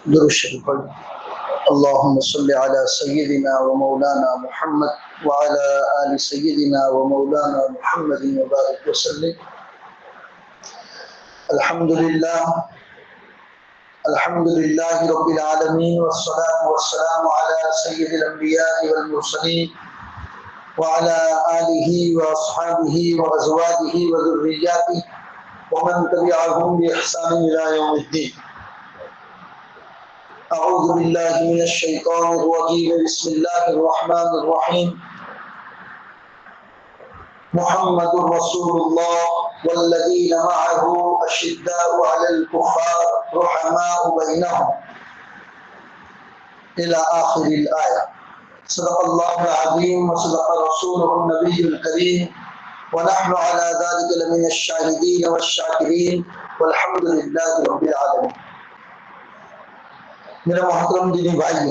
درود شریف پڑھ اللهم صل على سيدنا ومولانا محمد وعلى آل سيدنا ومولانا محمد وبارك وسلم. الحمد لله رب العالمين والصلاة والسلام على سيد الأنبياء والمرسلين وعلى آله وأصحابه وأزواجه وذرياته ومن تبعهم بإحسان إلى يوم الدين. اعوذ باللہ من الشیطان الرجیم بسم اللہ الرحمن الرحیم. محمد رسول اللہ والذین معه اشداء علی الکفار رحماء بینہم الى آخر الآیہ. صدق اللہ العظیم وصدق رسولہ النبی الکریم ونحن على ذلك لمن الشاہدین والشاکرین والحمد للہ رب العالمین. میرے محترم دینی بھائی،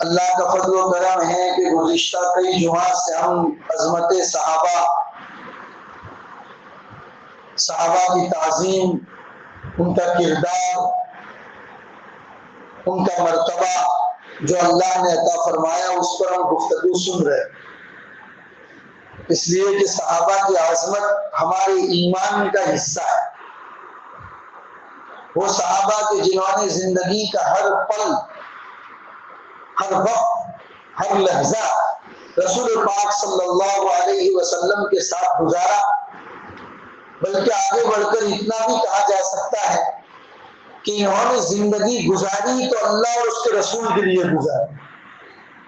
اللہ کا فضل و کرم ہے کہ گزشتہ کئی جمعہ سے ہم عظمت صحابہ کی تعظیم، ان کا کردار، ان کا مرتبہ جو اللہ نے عطا فرمایا اس پر ہم گفتگو سن رہے، اس لیے کہ صحابہ کی عظمت ہمارے ایمان کا حصہ ہے. وہ صحابہ کے جنہوں نے زندگی کا ہر پل، ہر وقت، ہر لحظہ رسول پاک صلی اللہ علیہ وسلم کے ساتھ گزارا، بلکہ آگے بڑھ کر اتنا بھی کہا جا سکتا ہے کہ انہوں نے زندگی گزاری تو اللہ اور اس کے رسول کے لیے گزاری،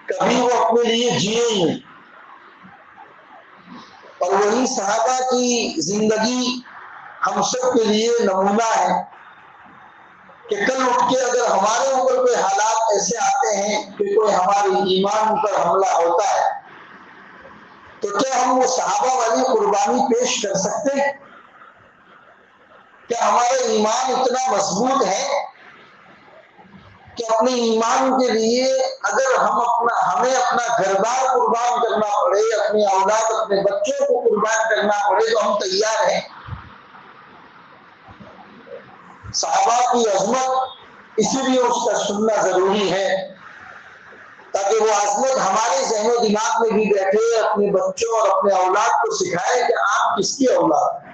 کبھی وہ اپنے لیے جیے ہی نہیں. اور وہی صحابہ کی زندگی ہم سب کے لیے نمونہ ہے کہ کل اٹھ کے اگر ہمارے اوپر کوئی حالات ایسے آتے ہیں کہ کوئی ہمارے ایمان پر حملہ ہوتا ہے تو کیا ہم وہ صحابہ والی قربانی پیش کر سکتے ہیں؟ کیا ہمارا ایمان اتنا مضبوط ہے کہ اپنے ایمان کے لیے اگر ہمیں اپنا گھر بار قربان کرنا پڑے، اپنی اولاد، اپنے بچوں کو قربان کرنا پڑے تو ہم تیار ہیں؟ صحابہ کی عظمت اسی لیے اس کا سننا ضروری ہے تاکہ وہ عظمت ہمارے ذہن و دماغ میں بھی بیٹھے، اپنے بچوں اور اپنے اولاد کو سکھائے کہ آپ کس کی اولاد ہیں،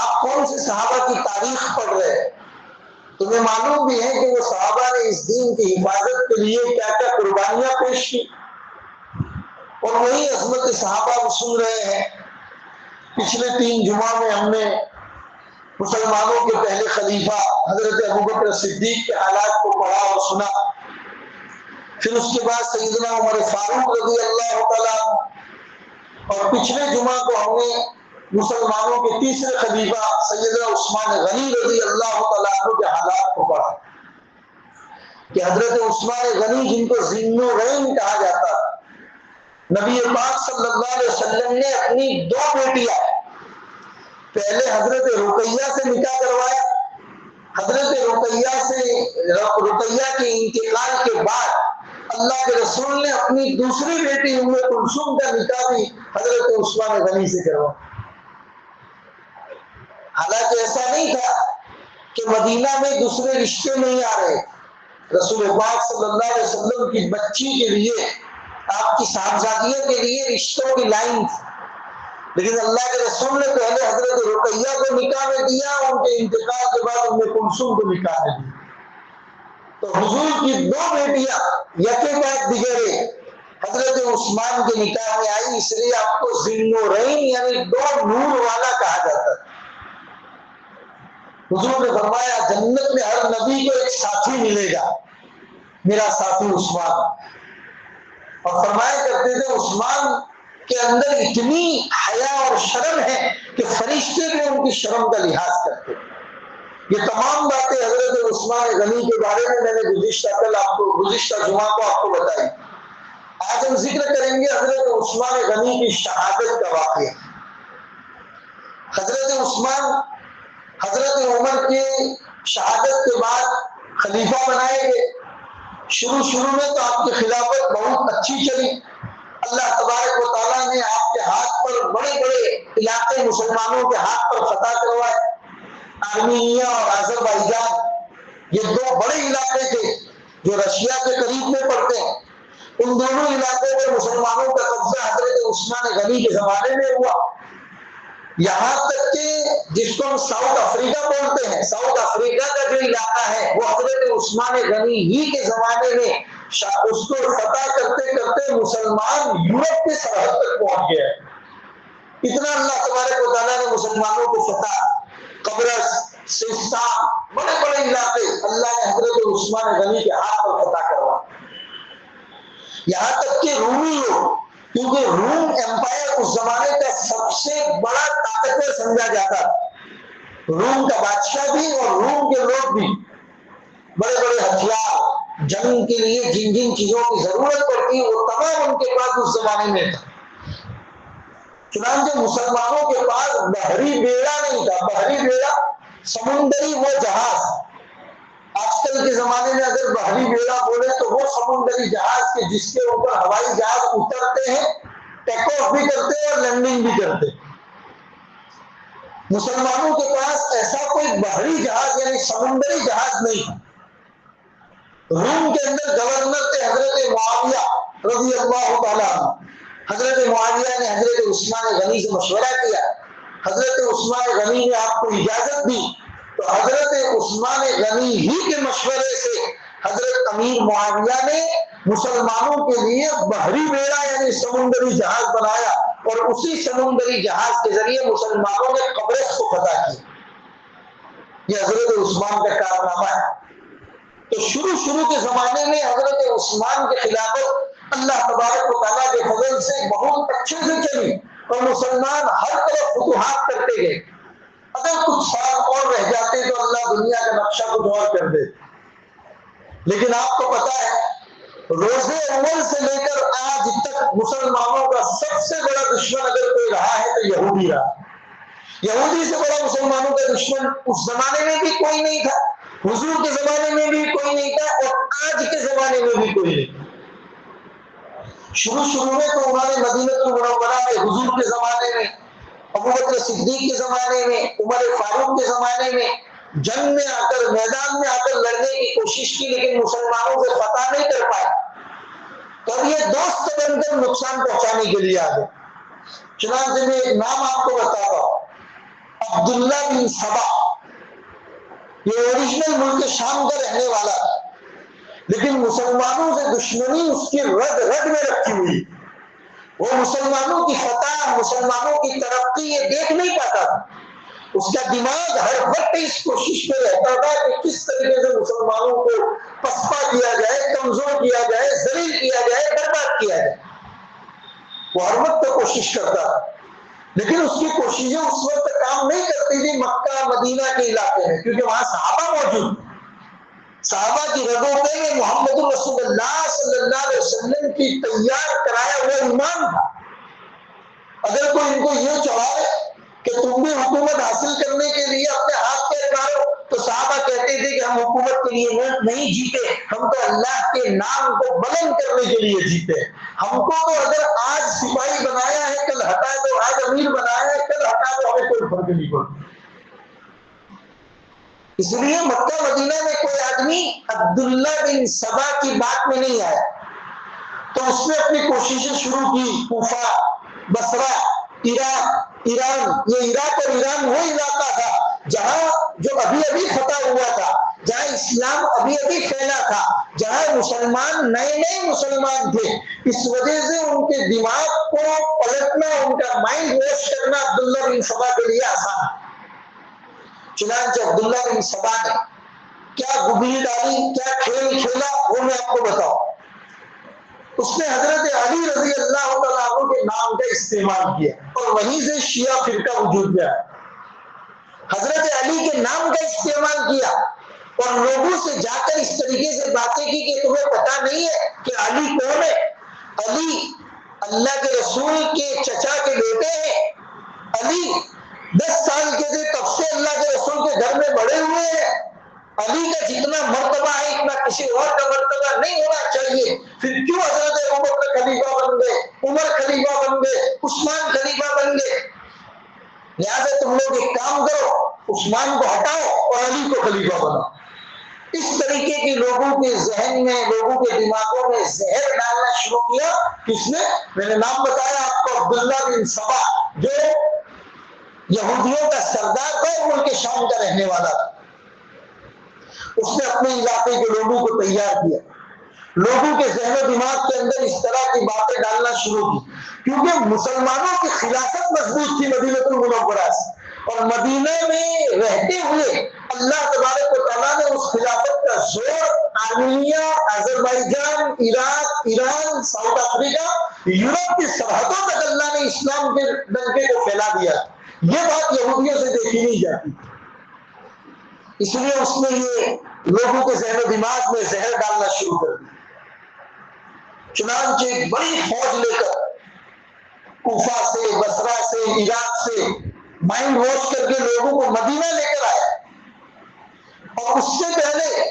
آپ کون سے صحابہ کی تاریخ پڑھ رہے ہیں. تمہیں معلوم بھی ہے کہ وہ صحابہ نے اس دین کی حفاظت کے لیے کیا کیا قربانیاں پیش کی، اور وہی عظمت صحابہ کو سن رہے ہیں. پچھلے 3 جمعہ میں ہم نے مسلمانوں کے پہلے خلیفہ حضرت ابوبکر صدیق کے حالات کو پڑھا اور سنا، پھر اس کے بعد سیدنا عمر فاروق رضی اللہ تعالیٰ، اور پچھلے جمعہ کو ہم نے مسلمانوں کے تیسرے خلیفہ سیدنا عثمان غنی رضی اللہ تعالیٰ کے حالات کو پڑھا کہ حضرت عثمان غنی جن کو ذی النورین کہا جاتا ہے، نبی پاک صلی اللہ علیہ وسلم نے اپنی 2 بیٹیاں، پہلے حضرت رقیہ سے نکاح کروایا، حضرت رقیہ کے انتقال کے بعد اللہ کے رسول نے اپنی دوسری بیٹی ام کلثوم کا نکاح بھی حضرت عثمان غنی سے کروایا. حالانکہ ایسا نہیں تھا کہ مدینہ میں دوسرے رشتے نہیں آ رہے، رسول پاک صلی اللہ علیہ وسلم کی بچی کے لیے، آپ کی صاحبزادیوں کے لیے رشتوں کی لائن تھی، لیکن اللہ کے رسول نے پہلے حضرت رقیہ کو نکاح میں دیا، ان کے انتقال کے بعد ام کلثوم کو نکاح میں دیا. تو حضور کی 2 بیٹیاں یکے بعد دیگرے حضرت عثمان کے نکاح میں آئی، اس لیے آپ کو ذی النورین یعنی 2 نور والا کہا جاتا ہے. حضور نے فرمایا جنت میں ہر نبی کو ایک ساتھی ملے گا، میرا ساتھی عثمان. اور فرمایا کرتے تھے عثمان کے اندر اتنی حیا اور شرم ہے کہ فرشتے بھی ان کی شرم کا لحاظ کرتے. یہ تمام باتیں حضرت عثمان غنی کے بارے میں نے گزشتہ جمعہ کو آپ کو بتائی. آج ہم ذکر کریں گے حضرت عثمان غنی کی شہادت کا واقعہ. حضرت عثمان حضرت عمر کی شہادت کے بعد خلیفہ بنائے گئے. شروع میں تو آپ کی خلافت بہت اچھی چلی، اللہ تبارک و تعالیٰ نے آپ کے ہاتھ پر بڑے بڑے علاقے مسلمانوں کے ہاتھ پر فتح کروائے. آرمینیا اور آذربائیجان، یہ دو بڑے علاقے تھے جو رشیا کے قریب میں پڑتے ہیں، ان دونوں علاقوں پر مسلمانوں کا قبضہ حضرت عثمان غنی کے زمانے میں ہوا۔ یہاں تک کہ جس کو ہم ساؤتھ افریقہ بولتے ہیں، ساؤتھ افریقہ کا جو علاقہ ہے وہ حضرت عثمان غنی ہی کے زمانے میں اس کو فتح کرتے کرتے مسلمان یورپ کے سرحد تک پہنچ گئے۔ اتنا اللہ تبارک و تعالیٰ نے مسلمانوں کو فتح، قبرص، سیستان، بڑے بڑے علاقے اللہ نے حضرت عثمان غنی کے ہاتھ پر فتح کروا۔ یہاں تک کہ رومی لوگ، کیونکہ روم ایمپائر اس زمانے کا سب سے بڑا طاقتور سمجھا جاتا، روم کا بادشاہ بھی اور روم کے لوگ بھی بڑے بڑے ہتھیار، جنگ کے لیے جن جن چیزوں کی ضرورت پڑتی وہ تمام ان کے پاس اس زمانے میں تھا۔ چنانچہ مسلمانوں کے پاس بحری بیڑا نہیں تھا، بحری بیڑا سمندری وہ جہاز، آج کل کے زمانے میں اگر بحری بیڑا بولے تو وہ سمندری جہاز کے جس کے اوپر ہوائی جہاز اترتے ہیں، ٹیک آف بھی کرتے ہیں اور لینڈنگ بھی کرتے ہیں۔ مسلمانوں کے پاس ایسا کوئی بحری جہاز یعنی سمندری جہاز نہیں تھا۔ روم کے اندر گورنر تھے حضرت معاویہ رضی اللہ تعالیٰ عنہ۔ حضرت معاویہ نے حضرت عثمان غنی سے مشورہ کیا، حضرت عثمان غنی نے آپ کو اجازت دی، تو حضرت عثمان غنی ہی کے مشورے سے حضرت امیر معاویہ نے مسلمانوں کے لیے بحری بیڑا یعنی سمندری جہاز بنایا، اور اسی سمندری جہاز کے ذریعے مسلمانوں نے قبرص کو فتح کیا۔ یہ حضرت عثمان کا کارنامہ ہے۔ تو شروع کے زمانے میں حضرت عثمان کے خلافت اللہ تبارک و تعالیٰ کے فضل سے بہت اچھے سے چلی، اور مسلمان ہر طرف فتوحات کرتے گئے۔ اگر کچھ سال اور رہ جاتے تو اللہ دنیا کا نقشہ کچھ اور کر دے، لیکن آپ کو پتا ہے روز اول سے لے کر آج تک مسلمانوں کا سب سے بڑا دشمن اگر کوئی رہا ہے تو یہودی رہا۔ یہودی سے بڑا مسلمانوں کا دشمن اس زمانے میں بھی کوئی نہیں تھا، حضور کے زمانے میں بھی کوئی نہیں تھا، اور آج کے زمانے میں بھی کوئی نہیں تھا۔ شروع میں تو انہوں نے مدینہ المنورہ میں حضور کے زمانے میں، ابوبکر صدیق کے زمانے میں، عمر فاروق کے زمانے میں جنگ میں آ کر، میدان میں آ کر لڑنے کی کوشش کی، لیکن مسلمانوں سے فتح نہیں کر پائے۔ تو یہ دوست بن کر نقصان پہنچانے کے لیے آ گئے۔ چنانچہ میں ایک نام آپ کو بتاتا ہوں، عبداللہ بن سبا، یہ اوریجنل ملک شام کا رہنے والا تھا، لیکن مسلمانوں سے دشمنی اس کی رگ رگ میں رکھی ہوئی۔ وہ مسلمانوں کی فتح، مسلمانوں کی ترقی یہ دیکھ نہیں پاتا تھا۔ اس کا دماغ ہر وقت اس کوشش میں رہتا تھا کہ کس طریقے سے مسلمانوں کو پسپا کیا جائے، کمزور کیا جائے، ذلیل کیا جائے، برباد کیا جائے۔ وہ ہر وقت کوشش کرتا تھا، لیکن اس کی کوششیں اس وقت کام نہیں کرتی تھی مکہ مدینہ کے علاقے میں، کیونکہ وہاں صحابہ موجود تھے۔ صحابہ کی رگوں پہ محمد رسول اللہ صلی اللہ علیہ وسلم کی تیار کرایا ہوا ایمان تھا۔ اگر کوئی ان کو یہ چاہے کہ تم بھی حکومت حاصل کرنے کے لیے اپنے ہاتھ پہ مارو، تو صحابہ کہتے تھے کہ ہم حکومت کے لیے نہیں جیتے، ہم تو اللہ کے نام کو بلند کرنے کے لیے جیتے۔ ہم کو تو اگر آج سپاہی بنایا ہے، کل ہٹا دو، آج امیر بنایا ہے، کل ہٹا دو، ہمیں کوئی فرق نہیں پڑتا۔ اس لیے مکہ مدینہ میں کوئی آدمی عبداللہ بن سبا کی بات میں نہیں آیا، تو اس نے اپنی کوششیں شروع کی۔ کوفہ، بصرہ، عراق، ایران، یہ عراق اور ایران وہ علاقہ تھا جہاں جو ابھی ابھی فتح ہوا تھا، جہاں اسلام ابھی ابھی پھیلا تھا، جہاں مسلمان نئے مسلمان تھے۔ اس وجہ سے ان کے دماغ کو پلٹنا، ان کا مائنڈ واش کرنا عبداللہ بن سبا کے لیے آسان ہے۔ چنانچہ عبداللہ بن سبا نے کیا گبھی ڈالی، کیا کھیل کھیلا، وہ میں آپ کو بتاؤں۔ اس نے حضرت علی رضی اللہ تعالیٰ عنہ کے نام کا استعمال کیا، اور وہیں سے شیعہ فرقہ وجود میں آیا۔ حضرت علی کے نام کا استعمال کیا، اور لوگوں سے جا کر اس طریقے سے باتیں کی کہ تمہیں پتا نہیں ہے کہ علی کون ہے؟ علی اللہ کے رسول کے چچا کے بیٹے ہیں۔ علی 10 سال کے تھے تب سے اللہ کے رسول کے گھر میں بڑے ہوئے ہیں۔ علی کا جتنا مرتبہ ہے اتنا کسی اور کا مرتبہ نہیں ہونا چاہیے۔ پھر کیوں حضرت ابوبکر خلیفہ بن گئے، عمر خلیفہ بن گئے، عثمان خلیفہ بن گئے؟ لہٰذا تم لوگ ایک کام کرو، عثمان کو ہٹاؤ اور علی کو خلیفہ بناؤ۔ اس طریقے کے لوگوں کے ذہن میں، لوگوں کے دماغوں میں زہر ڈالنا شروع کیا۔ کس نے؟ میں نے نام بتایا آپ کو، عبداللہ بن سبا، جو یہودیوں کا سردار تھا، ملک شام کا رہنے والا تھا۔ اس نے اپنے علاقے کے لوگوں کو تیار کیا، لوگوں کے ذہن و دماغ کے اندر اس طرح کی باتیں ڈالنا شروع کی، کیونکہ مسلمانوں کی خلافت مضبوط تھی مدینہ المنورہ سے، اور مدینہ میں رہتے ہوئے اللہ تبارک و تعالیٰ نے اس خلافت کا زور Armenia, Azerbaijan, Iraq, Iran, South Africa, Europe کی سرحدوں تک اللہ نے اسلام کے ڈنکے کو پھیلا دیا۔ یہ بات یہودیوں سے دیکھی نہیں جاتی، اس لیے اس نے یہ لوگوں کے ذہن و دماغ میں زہر ڈالنا شروع کر دیا۔ چنانچہ ایک بڑی فوج لے کر کوفہ سے، بصرہ سے، عراق سے مائنڈ واش کر کے لوگوں کو مدینہ لے کر آیا، اور اس سے پہلے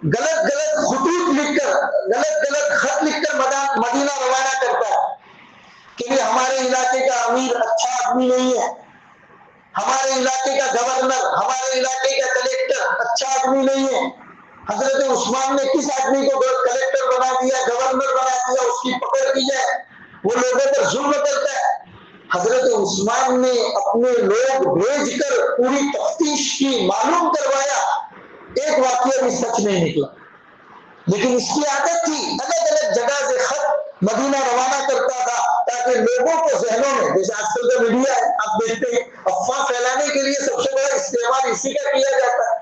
غلط خطوط لکھ کر، غلط خط لکھ کر مدینہ روانہ کرتا ہے کہ ہمارے علاقے کا امیر اچھا آدمی نہیں ہے، ہمارے علاقے کا گورنر، ہمارے علاقے کا کلیکٹر اچھا آدمی نہیں ہے۔ حضرت عثمان نے کس آدمی کو کلیکٹر بنا دیا، گورنر بنا دیا، اس کی پکڑ کی جائے، وہ لوگوں پر ظلم کرتا ہے۔ حضرت عثمان نے اپنے لوگ بھیج کر پوری تفتیش کی، معلوم کروایا، ایک واقعہ بھی سچ نہیں نکلا، لیکن اس کی عادت تھی الگ جگہ سے خط مدینہ روانہ کرتا تھا تاکہ لوگوں کو ذہنوں میں، جیسے آج کل کا میڈیا ہے آپ دیکھتے ہیں، افواہ پھیلانے کے لیے سب سے بڑا استعمال اسی کا کیا جاتا ہے۔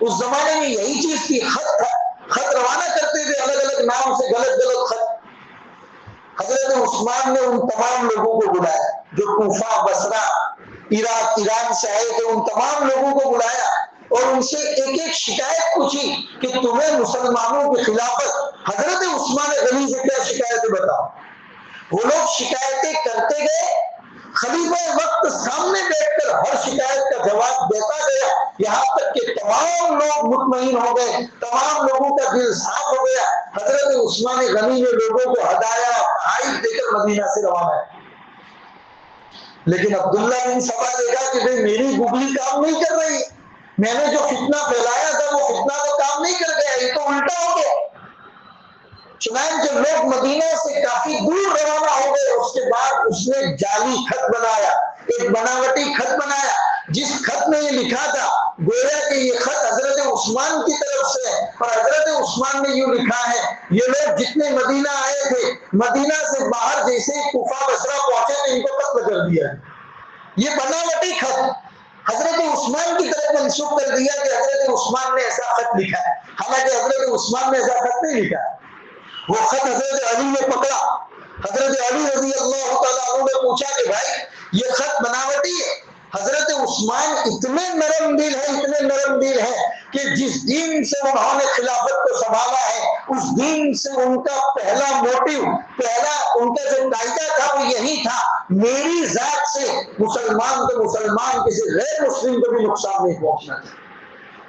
اس زمانے میں یہی چیز تھی، خط روانہ کرتے تھے الگ نام سے، غلط خط۔ حضرت عثمان نے ان تمام لوگوں کو بلایا جو کوفہ، بصرہ، عراق، ایران سے آئے تھے، ان تمام لوگوں کو بلایا اور ان سے ایک شکایت پوچھی کہ تمہیں مسلمانوں کی خلافت حضرت عثمان غنی سے کیا شکایتیں بتاؤ۔ وہ لوگ شکایتیں کرتے گئے، خلیفہ وقت سامنے بیٹھ کر ہر شکایت کا جواب دیتا گیا، یہاں تک کہ تمام لوگ مطمئن ہو گئے، تمام لوگوں کا دل صاف ہو گیا۔ حضرت عثمان غنی نے لوگوں کو ہدایا، تحائف دے کر مدینہ سے روانہ ہے۔ لیکن عبداللہ بن سبا نے کہا کہ بھئی میری گگلی کام نہیں کر رہی، میں نے جو فتنہ پھیلایا تھا وہ فتنہ تو کام نہیں کر گیا، یہ تو الٹا ہو گیا۔ چنانچہ لوگ مدینہ سے کافی دور روانہ ہو گئے۔ اس کے بعد اس نے جعلی خط بنایا، ایک بناوٹی خط بنایا، جس خط میں یہ لکھا تھا گویا کہ یہ خط حضرت عثمان کی طرف سے ہے، اور حضرت عثمان نے یوں لکھا ہے، یہ لوگ جتنے مدینہ آئے تھے، مدینہ سے باہر جیسے کوفہ بصرہ پہنچے تو ان کو قتل کر دیا۔ یہ بناوٹی خط حضرت عثمان کی طرف منسوب کر دیا کہ حضرت عثمان نے ایسا خط لکھا ہے، حالانکہ حضرت عثمان نے ایسا خط نہیں لکھا۔ وہ خط حضرت علی نے پکڑا، حضرت علی رضی اللہ تعالیٰ عنہ نے پوچھا کہ بھائی یہ خط بناوٹی ہے۔ حضرت عثمان اتنے نرم دل ہے، اتنے نرم دل ہے کہ جس دین سے انہوں نے خلافت کو سنبھالا ہے، اس دین سے ان کا پہلا موٹیو، پہلا ان کا جو قاعدہ تھا وہ یہی تھا، میری ذات سے مسلمان کو مسلمان کسی غیر مسلم کو بھی نقصان نہیں پہنچنا چاہیے۔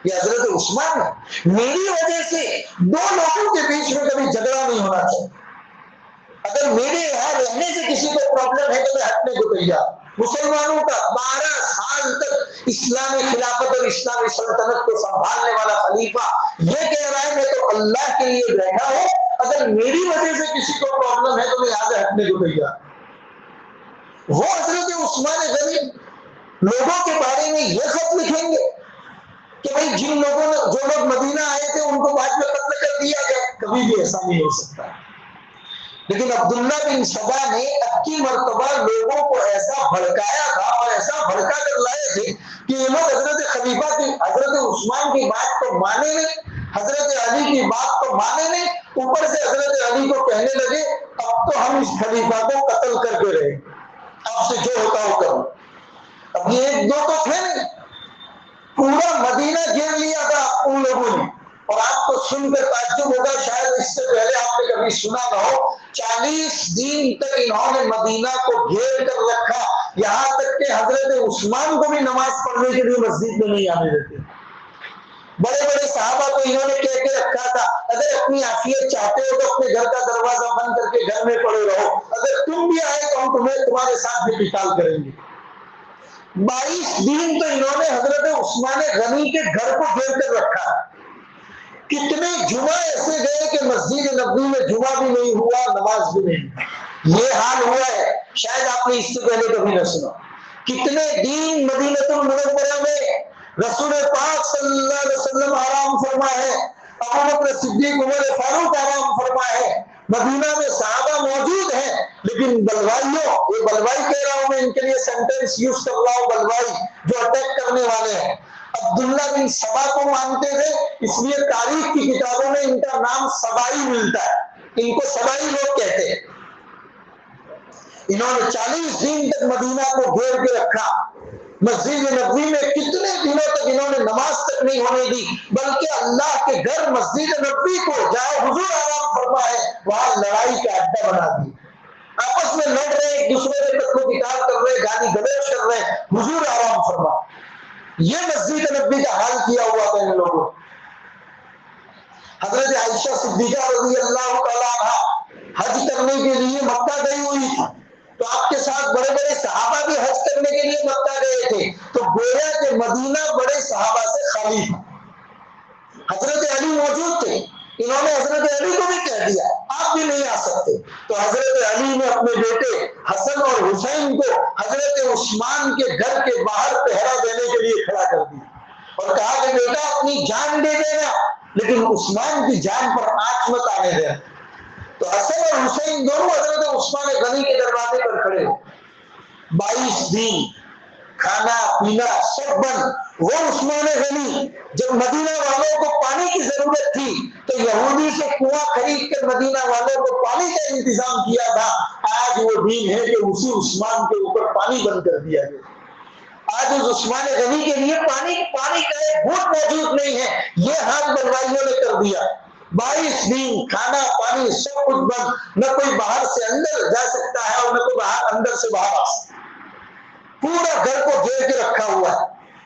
یہ حضرت عثمان ہے، میری وجہ سے دو لوگوں کے بیچ میں کبھی جھگڑا نہیں ہونا چاہیے، اگر میرے یہاں رہنے سے کسی کو پرابلم ہے تو میں ہٹنے کو تیار۔ مسلمانوں کا 12 سال تک اسلامی خلافت اور اسلامی سلطنت کو سنبھالنے والا خلیفہ یہ کہہ رہا ہے میں تو اللہ کے لیے بیٹھا ہوں، اگر میری وجہ سے کسی کو پرابلم ہے تو میں یہاں سے ہٹنے کو تیار۔ وہ حضرت عثمان غنی لوگوں کے بارے میں یہ خط لکھیں گے کہ بھئی جن لوگوں نے، جو لوگ مدینہ آئے تھے ان کو بعد میں قتل کر دیا گیا، کبھی بھی ایسا نہیں ہو سکتا۔ لیکن عبداللہ بن سبا نے اب کی مرتبہ لوگوں کو ایسا بھڑکایا تھا اور ایسا بھڑکا کر لائے تھے کہ یہ لوگ حضرت خلیفہ کی، حضرت عثمان کی بات تو مانے نہیں، حضرت علی کی بات تو مانے نہیں، اوپر سے حضرت علی کو کہنے لگے اب تو ہم اس خلیفہ کو قتل کر کے رہے، آپ سے جو ہوتا ہو کرو۔ اب یہ ایک دو تو تھے نہیں، پورا مدینہ گھیر لیا تھا ان لوگوں نے۔ اور آپ کو سن کر تعجب ہوگا، شاید اس سے پہلے آپ نے کبھی سنا نہ ہو، 40 دن تک انہوں نے مدینہ کو گھیر کر رکھا، یہاں تک کہ حضرت عثمان کو بھی نماز پڑھنے کے لیے مسجد میں نہیں آنے دیتے۔ بڑے بڑے صحابہ کو انہوں نے کہہ کے رکھا تھا اگر اپنی عافیت چاہتے ہو تو اپنے گھر کا دروازہ بند کر کے گھر میں پڑے رہو، اگر تم بھی آئے تو ہم تمہیں تمہارے ساتھ بھی قتال کریں گے۔ 22 دن تو انہوں نے حضرت عثمان غنی کے گھر کو گھیر کر رکھا. کتنے جمعہ ایسے گئے کہ مسجد نبوی میں جمعہ بھی نہیں ہوا, نماز بھی نہیں. یہ حال ہوا ہے, شاید آپ نے اس سے پہلے کبھی نہ سنا. کتنے دن مدینہ المنورہ میں رسول پاک صلی اللہ علیہ وسلم آرام فرما ہے, ابوبکر صدیق عمر فاروق آرام فرما ہے, مدینہ میں صحابہ موجود ہیں, لیکن بلوائیوں, یہ بلوائی کہہ رہا ہوں میں, ان کے لیے سینٹینس یوز کر رہا ہوں, بلوائی جو اٹیک کرنے والے ہیں, عبداللہ بن سبا کو مانتے تھے, اس لیے تاریخ کی کتابوں میں ان کا نام سبائی ملتا ہے, ان کو سبائی لوگ کہتے ہیں. انہوں نے 40 دن تک مدینہ کو گھیر کے رکھا. مسجد نبوی میں کتنے دنوں تک انہوں نے نماز تک نہیں ہونے دی, بلکہ اللہ کے گھر مسجد نبوی کو جہاں حضور آرام فرما ہے وہاں لڑائی کا اڈا بنا دی. آپس میں لڑ رہے, ایک دوسرے کے قتل و قتال کر رہے, گالی گلوچ کر رہے, حضور آرام فرما. یہ مسجد نبوی کا حال کیا ہوا تھا ان لوگوں. حضرت عائشہ صدیقہ رضی اللہ تعالیٰ عنہا حج کرنے کے لیے مکہ گئی ہوئی تھی, تو آپ کے ساتھ بڑے بڑے صحابہ بھی حج کرنے کے لیے مکہ گئے تھے, تو گویا کہ مدینہ بڑے صحابہ سے خالی تھا. حضرت علی موجود تھے, انہوں نے حضرت علی کو بھی کہہ دیا آپ بھی نہیں آ سکتے, تو حضرت علی نے اپنے بیٹے حسن اور حسین کو حضرت عثمان کے گھر کے باہر پہرا دینے کے لیے کھڑا کر دیا اور کہا کہ بیٹا اپنی جان دے دینا, لیکن عثمان کی جان پر آنچ مت آنے دینا. تو حسن اور حسین دونوں حضرت عثمان غنی کے دروازے پر کھڑے. 22 دن کھانا پینا سب بند. وہ عثمان غنی جب مدینہ والوں کو پانی کی ضرورت تھی تو یہودی سے کنواں خرید کر مدینہ والوں کو پانی کا انتظام کیا تھا. آج وہ دن ہے کہ اسی عثمان کے اوپر پانی بند کر دیا گیا. آج اس عثمان غنی کے لیے پانی کا ایک گھونٹ موجود نہیں ہے. یہ حال بلوائیوں نے کر دیا. 22 دن کھانا پانی سب کچھ بند, نہ کوئی باہر سے اندر جا سکتا ہے اور نہ کوئی اندر سے باہر آ سکتا. پورا گھر کو گھیر کے رکھا ہوا ہے.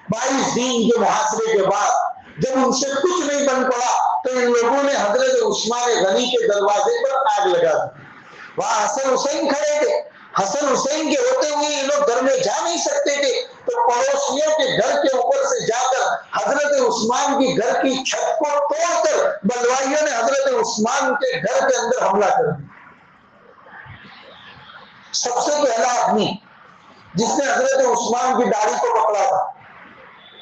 22 دن کے محاصرے کے بعد جب ان سے کچھ نہیں بن پڑا تو ان لوگوں نے حضرت عثمان غنی کے دروازے پر آگ لگا دی. وہاں حسن حسین کھڑے تھے, حسن حسین کے ہوتے ہوئے یہ لوگ گھر میں جا نہیں سکتے تھے, تو پڑوسیوں کے گھر کے اوپر سے جا کر حضرت عثمان کی گھر کی چھت کو توڑ کر بلوائیوں نے حضرت عثمان کے گھر کے اندر حملہ کر دیا. سب سے پہلا آدمی جس نے حضرت عثمان کی داڑھی کو پکڑا تھا,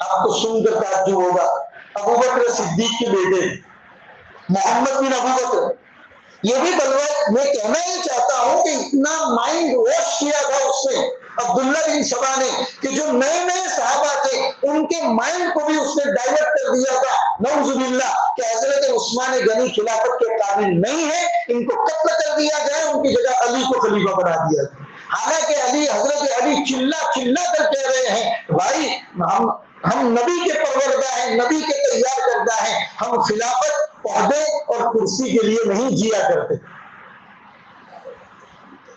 آپ کو سن کر تعجب ہوگا, ابوبکر صدیق کے بیٹے محمد بن ابوبکر. یہ بھی بلوا, میں کہنا ہی چاہتا ہوں کہ اتنا مائنڈ واش کیا تھا اس نے عبداللہ بن سبا نے کہ جو نئے نئے صحابہ تھے ان کے مائنڈ کو بھی اس نے ڈائیورٹ کر دیا تھا, نعوذ باللہ, کہ حضرت عثمان غنی خلافت کے قابل نہیں ہے, ان کو قتل کر دیا جائے, ان کی جگہ علی کو خلیفہ بنا دیا جائے. حالانکہ حضرت علی چلا کر کہہ رہے ہیں بھائی ہم نبی کے پروردہ ہیں, نبی کے تیار کردہ ہیں, ہم خلافت عہدے اور کرسی کے لیے نہیں جیا کرتے.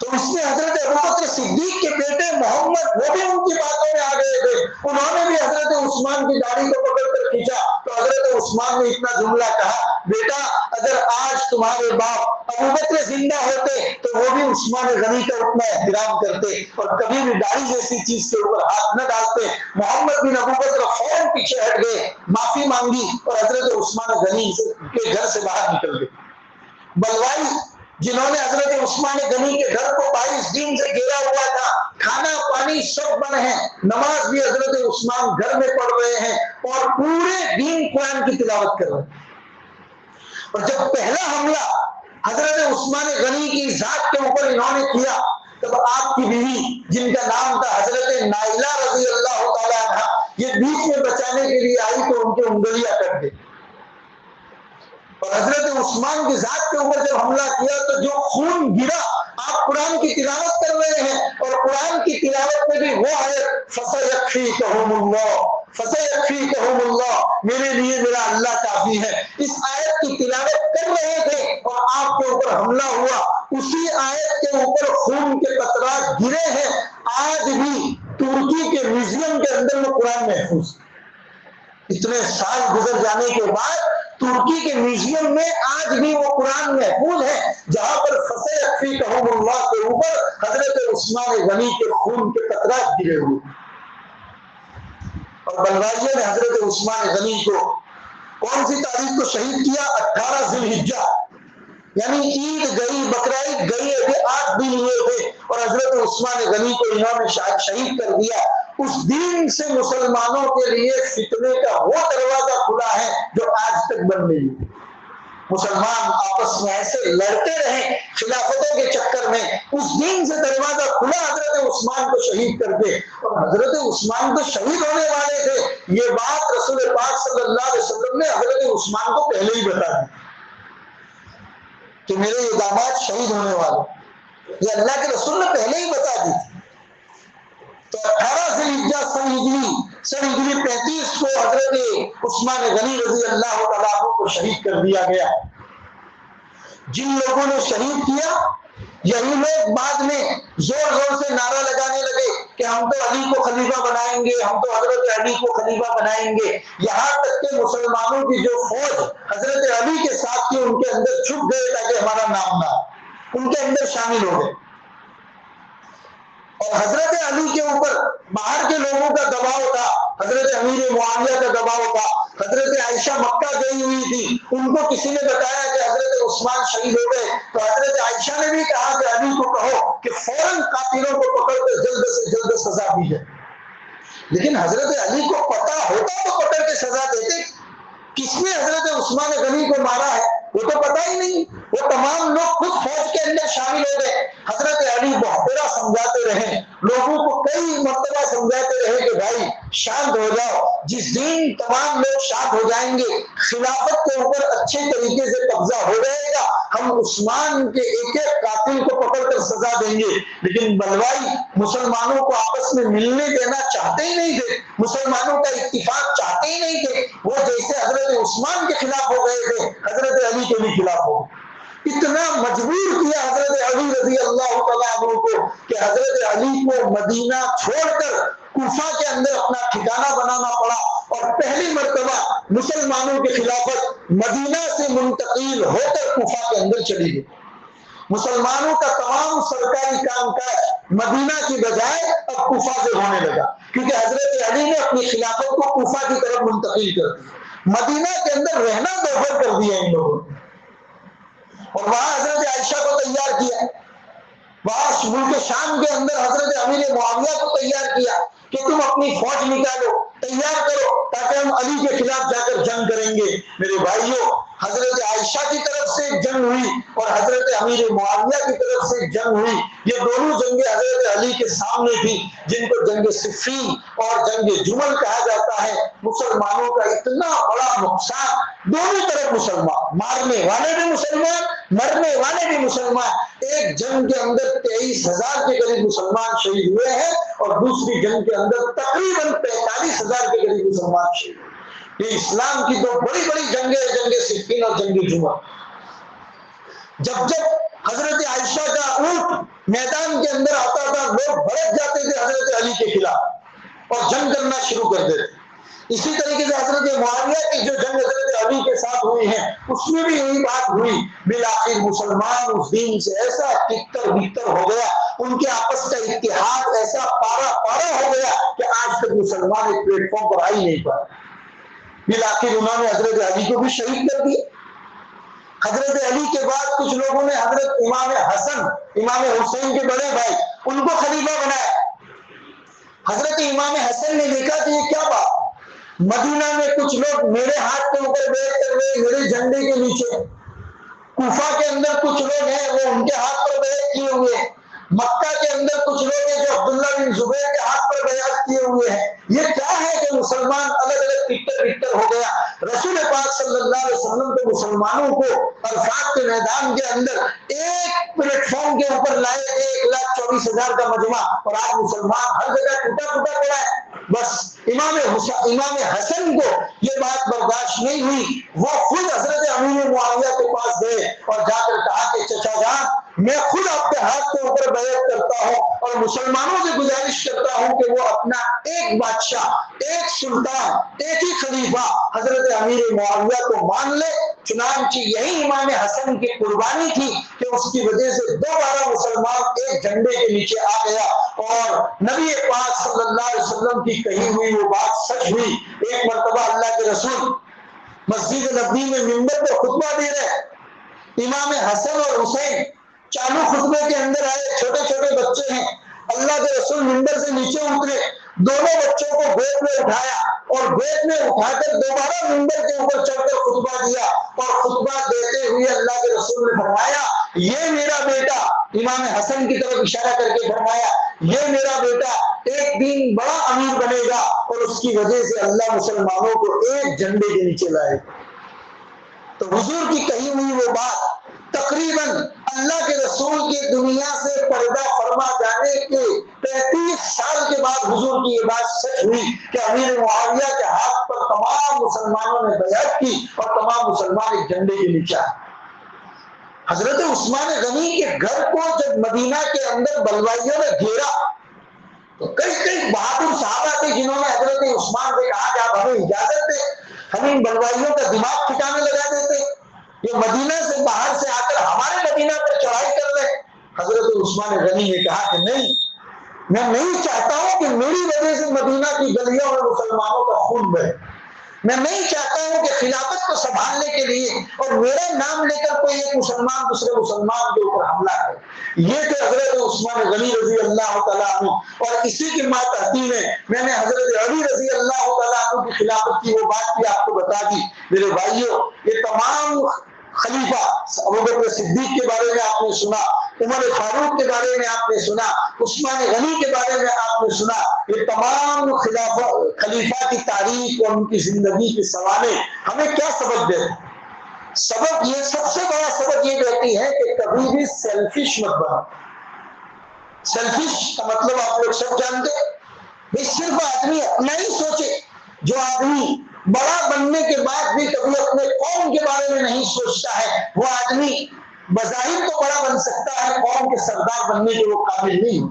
تو اس نے حضرت ابوبکر صدیق کے بیٹے محمد, وہ بھی ان کی باتوں میں آ گئے تھے, انہوں نے بھی حضرت عثمان کی داڑھی کو پکڑ کر کھینچا. تو حضرت عثمان نے اتنا جملہ کہا, بیٹا اگر آج تمہارے باپ ابوبکر زندہ ہوتے تو وہ بھی عثمان غنی کا اتنا احترام کرتے اور کبھی بھی داڑھی جیسی چیز کے اوپر ہاتھ نہ ڈالتے. محمد بن ابوبکر فوراً پیچھے ہٹ گئے, معافی مانگی اور حضرت عثمان غنی کے گھر سے باہر نکل گئے. بلوائی جنہوں نے حضرت عثمان غنی کے گھر کو 22 دن سے گھیرا ہوا تھا, کھانا پانی سب بند ہے, نماز بھی حضرت عثمان گھر میں پڑھ رہے ہیں اور پورے دن قرآن کی تلاوت کر رہے ہیں. اور جب پہلا حملہ حضرت عثمان غنی کی ذات کے اوپر انہوں نے کیا, تب آپ کی بیوی جن کا نام تھا حضرت نائلہ رضی اللہ تعالیٰ عنہ, یہ بیچ میں بچانے کے لیے آئی تو ان کی انگلیاں کٹ گئی. اور حضرت عثمان کی ذات کے اوپر جب حملہ کیا تو جو خون گرا, آپ قرآن کی تلاوت کر رہے ہیں اور قرآن کی تلاوت میں بھی وہ آیت فَسَيَكْفِيكَهُمُ اللَّهُ, میرے لیے میرا اللہ کافی ہے, اس آیت کی تلاوت کر رہے تھے اور آپ کے اوپر حملہ ہوا. اسی آیت کے اوپر خون کے قطرات گرے ہیں. آج بھی ترکی کے میوزیم کے اندر وہ قرآن محفوظ. اتنے سال گزر جانے کے بعد ترکی کے میوزیم میں آج بھی وہ قرآن محفوظ ہے جہاں پر فَسَيَكْفِيكَهُمُ اللَّهُ کے اوپر حضرت عثمان غنی کے خون کے قطرات گرے ہوئے. اور بلوائیوں نے حضرت عثمان غنی کو کون سی تاریخ کو شہید کیا؟ 18 ذی الحجہ، یعنی عید گئی، بقرعید گئی، ابھی 8 دن ہوئے تھے اور حضرت عثمان غنی کو انہوں نے شہید کر دیا۔ اس دن سے مسلمانوں کے لیے فتنے کا وہ دروازہ کھلا ہے جو آج تک بند نہیں ہوا۔ مسلمان آپس میں ایسے لڑتے رہے خلافتوں کے چکر میں، اس دن سے دروازہ کھلا حضرت عثمان کو شہید کر کے، اور حضرت عثمان تو شہید ہونے والے تھے، یہ بات رسول پاک صلی اللہ علیہ وسلم نے حضرت عثمان کو پہلے ہی بتا دی کہ میرے یہ داماد شہید ہونے والے، یہ اللہ کے رسول نے پہلے ہی بتا دی تھی۔ تو 18 ذی الحجہ سن ہجری 35 کو حضرت عثمان غنی رضی اللہ تعالیٰ عنہ کو شہید کر دیا گیا۔ جن لوگوں نے شہید کیا، یہی لوگ بعد میں زور زور سے نعرہ لگانے لگے کہ ہم تو علی کو خلیفہ بنائیں گے، ہم تو حضرت علی کو خلیفہ بنائیں گے، یہاں تک کہ مسلمانوں کی جو فوج حضرت علی کے ساتھ تھی ان کے اندر چھپ گئے تاکہ ہمارا نام نہ، ان کے اندر شامل ہو گئے۔ اور حضرت علی کے اوپر باہر کے لوگوں کا دباؤ تھا، حضرت امیر معاویہ کا دباؤ تھا، حضرت عائشہ مکہ گئی ہوئی تھی، ان کو کسی نے بتایا کہ حضرت عثمان شہید ہو گئے، تو حضرت عائشہ نے بھی کہا کہ علی کو کہو کہ فوراً قاتلوں کو پکڑ کر جلد سے جلد سزا دی جائے۔ لیکن حضرت علی کو پتا ہوتا تو پکڑ کے سزا دیتے، کس نے حضرت عثمان غنی کو مارا ہے وہ تو پتا ہی نہیں، وہ تمام لوگ خود فوج کے اندر شامل ہو گئے۔ حضرت علی بہترا سمجھاتے رہے، لوگوں کو کئی مرتبہ سمجھاتے رہے کہ بھائی شانت ہو جاؤ، جس دن تمام لوگ شانت ہو جائیں گے، خلافت کے اوپر اچھے طریقے سے قبضہ ہو جائے گا، ہم عثمان کے ایک ایک قاتل کو پکڑ کر سزا دیں گے۔ لیکن بلوائی مسلمانوں کو آپس میں ملنے دینا چاہتے ہی نہیں تھے، مسلمانوں کا اتفاق چاہتے ہی نہیں تھے، وہ جیسے حضرت عثمان کے خلاف ہو گئے تھے حضرت علی کے بھی خلاف ہو گئے۔ اتنا مجبور کیا حضرت علی رضی اللہ تعالیٰ عنہ کو کہ حضرت علی کو مدینہ چھوڑ کر کوفہ کے اندر اپنا ٹھکانہ بنانا پڑا، اور پہلی مرتبہ مسلمانوں کی خلافت مدینہ سے منتقل ہو کر کوفہ کے اندر چلی گئی۔ مسلمانوں کا تمام سرکاری کام کاج مدینہ کی بجائے اب کوفہ سے ہونے لگا، کیونکہ حضرت علی نے اپنی خلافت کو کوفہ کی طرف منتقل کر دیا، مدینہ کے اندر رہنا دوبھر کر دیا ان لوگوں نے، اور وہاں حضرت عائشہ کو تیار کیا، وہاں ملک شام کے اندر حضرت امیر معاویہ کو تیار کیا کہ تم اپنی فوج نکالو، تیار کرو تاکہ ہم علی کے خلاف جا کر جنگ کریں گے۔ میرے بھائیوں، حضرت عائشہ کی طرف سے جنگ ہوئی اور حضرت امیر معاویہ کی طرف سے جنگ ہوئی، یہ دونوں جنگیں حضرت علی کے سامنے تھی، جن کو جنگ صفین اور جنگ جمل کہا جاتا ہے۔ مسلمانوں کا اتنا بڑا نقصان، دونوں طرف مسلمان، مارنے والے بھی مسلمان، مرنے والے بھی مسلمان، ایک جنگ کے اندر 23,000 کے قریب مسلمان شہید ہوئے ہیں اور دوسری جنگ کے اندر تقریباً 45,000 کے قریب مسلمان شہید ہوئے۔ یہ اسلام کی دو بڑی بڑی جنگیں، جنگ صفین اور جنگ جمل۔ جب جب حضرت عائشہ کا اونٹ میدان کے اندر آتا تھا، لوگ بھڑک جاتے تھے حضرت علی کے خلاف اور جنگ کرنا شروع کر دیتے۔ اسی طریقے سے حضرت معاویہ کی جو جنگ حضرت علی کے ساتھ ہوئی ہے، اس میں بھی یہی بات ہوئی، بالآخر مسلمان اس دین سے ایسا تکتر بکتر ہو گیا، ان کے آپس کا اتحاد ایسا پارا پارا ہو گیا کہ آج تک مسلمان ایک پلیٹ فارم پر آ ہی نہیں پائے۔ بالآخر انہوں نے حضرت علی کو بھی شہید کر دیا۔ حضرت علی کے بعد کچھ لوگوں نے حضرت امام حسن، امام حسین کے بڑے بھائی، ان کو خلیفہ بنایا۔ حضرت امام حسن نے دیکھا کہ یہ کیا بات، مدینہ میں کچھ لوگ میرے ہاتھ کے اوپر بیٹھ کر گئے، میرے جھنڈے کے نیچے، کوفہ کے اندر کچھ لوگ ہیں وہ ان کے ہاتھ پر بیعت کیے ہوئے ہیں، مکہ کے اندر کچھ لوگ ہیں جو عبداللہ بن زبیر کے ہاتھ پر بیعت کیے ہوئے ہیں۔ یہ کیا ہے کہ مسلمان الگ الگ ٹکٹر بکٹر ہو گیا؟ رسول پاک صلی اللہ علیہ وسلم کے مسلمانوں کو عرفات کے میدان کے اندر ایک پلیٹ فارم کے اوپر لائے، 1,24,000 کا مجمع، اور آج مسلمان ہر جگہ ٹوٹا ٹوٹا پڑا ہے۔ بس امام حسن کو یہ بات برداشت نہیں ہوئی، وہ خود حضرت امیر معاویہ کے پاس گئے اور جا کر کہا کہ چچا جان، میں خود آپ کے ہاتھ کے اوپر بیعت کرتا ہوں اور مسلمانوں سے گزارش کرتا ہوں کہ وہ اپنا ایک بادشاہ، ایک سلطان، ایک ہی خلیفہ حضرت امیر معاویہ کو مان لے۔ چنانچہ یہی امام حسن کی قربانی تھی کہ اس کی وجہ سے دوبارہ مسلمان ایک جھنڈے کے نیچے آ گیا اور نبی پاک صلی اللہ علیہ وسلم کی کہی ہوئی وہ بات سچ ہوئی۔ ایک مرتبہ اللہ کے رسول مسجد نبوی میں منبر پہ خطبہ دے رہے، امام حسن اور حسین چالو خطبے کے اندر آئے، چھوٹے چھوٹے بچے ہیں، اللہ کے رسول منبر سے نیچے اترے، دونوں بچوں کو گود میں اٹھایا اور گود میں اٹھا کر دوبارہ منبر کے اوپر چڑھ کر خطبہ دیا اور خطبہ دیتے ہوئے اللہ کے رسول نے فرمایا یہ میرا بیٹا، امام حسن کی طرف اشارہ کر کے فرمایا یہ میرا بیٹا ایک دن بڑا امیر بنے گا اور اس کی وجہ سے اللہ مسلمانوں کو ایک جھنڈے کے نیچے لائے گا۔ تو حضور کی کہی ہوئی وہ بات تقریباً اللہ کے رسول کے دنیا سے پردہ فرما جانے کے 35 سال کے بعد حضور کی یہ بات سچ ہوئی کہ امیر معاویہ کے ہاتھ پر تمام مسلمانوں نے بیعت کی اور تمام مسلمان ایک جھنڈے کے نیچے آئے۔ حضرت عثمان غنی کے گھر کو جب مدینہ کے اندر بلوائیوں نے گھیرا تو کئی بہادر صحابہ تھے جنہوں نے حضرت عثمان سے کہا کہ آپ ہمیں اجازت دیں، ہم ان بلوائیوں کا دماغ ٹھکانے لگا دیتے، یہ مدینہ سے باہر سے آ کر ہمارے مدینہ پر چڑھائی کر رہے۔ حضرت عثمان غنی نے کہا کہ نہیں، میں نہیں چاہتا ہوں کہ میری وجہ سے مدینہ کی گلیوں میں مسلمانوں کا خون بہے، میں نہیں چاہتا ہوں کہ خلافت کو سنبھالنے کے لیے اور میرا نام لے کر کوئی ایک مسلمان دوسرے مسلمان کے اوپر حملہ کرے۔ یہ کہ حضرت عثمان غنی رضی اللہ تعالیٰ عنہ اور اسی کی ماتحتی میں نے حضرت علی رضی اللہ تعالیٰ عنہ کی خلافت کی وہ بات بھی آپ کو بتا دی۔ میرے بھائیوں، یہ تمام خلیفہ، ابوبکر صدیق کے بارے میں آپ نے سنا، عمر فاروق کے بارے میں آپ نے سنا، عثمان غنی کے بارے میں آپ نے سنا، یہ تمام خلیفہ کی تاریخ اور ان کی زندگی کے سوالے ہمیں کیا سبق دیتے ہیں؟ سبق یہ، سب سے بڑا سبق یہ دیتی ہے کہ کبھی بھی سیلفش مت بنو۔ سیلفش کا مطلب آپ لوگ سب جانتے ہیں، صرف آدمی اپنا ہی سوچے۔ جو آدمی بڑا بننے کے بعد بھی کبھی اپنے قوم کے بارے میں نہیں سوچتا ہے، وہ آدمی بظاہر تو بڑا بن سکتا ہے، قوم کے سردار بننے کے وہ قابل نہیں۔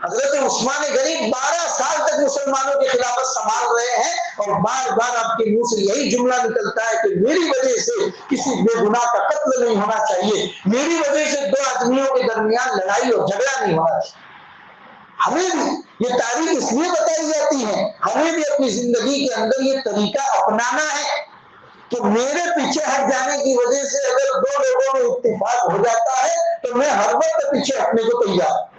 حضرت عثمان غنی 12 سال تک مسلمانوں کی خلافت سنبھال رہے ہیں اور بار بار آپ کے منہ سے یہی جملہ نکلتا ہے کہ میری وجہ سے کسی بے گناہ کا قتل نہیں ہونا چاہیے، میری وجہ سے دو آدمیوں کے درمیان لڑائی اور جھگڑا نہیں ہونا چاہیے۔ ہمیں بھی یہ تاریخ اس لیے بتائی جاتی ہے، ہمیں بھی اپنی زندگی کے اندر یہ طریقہ اپنانا ہے کہ میرے پیچھے ہٹ جانے کی وجہ سے اگر دو لوگوں میں اتفاق ہو جاتا ہے تو میں ہر وقت پیچھے ہٹنے کو تیار ہوں۔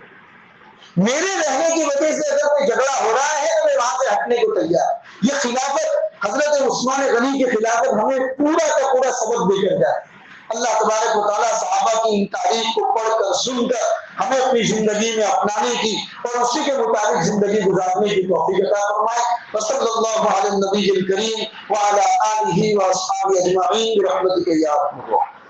میرے رہنے کی وجہ سے اگر کوئی جھگڑا ہو رہا ہے تو میں وہاں سے ہٹنے کو تیار۔ یہ خلافت، حضرت عثمان غنی کی خلافت ہمیں پورا کا پورا سبق دے کر جائے۔ اللہ تبارک و تعالیٰ صحابہ کی ان تاریخ کو پڑھ کر سن کر ہمیں اپنی زندگی میں اپنانے کی اور اسی کے مطابق زندگی گزارنے کی توفیق عطا فرمائے۔ وصلی اللہ علی النبی الکریم وعلی آلہ واصحابہ اجمعین برحمتک یا ارحم الراحمین۔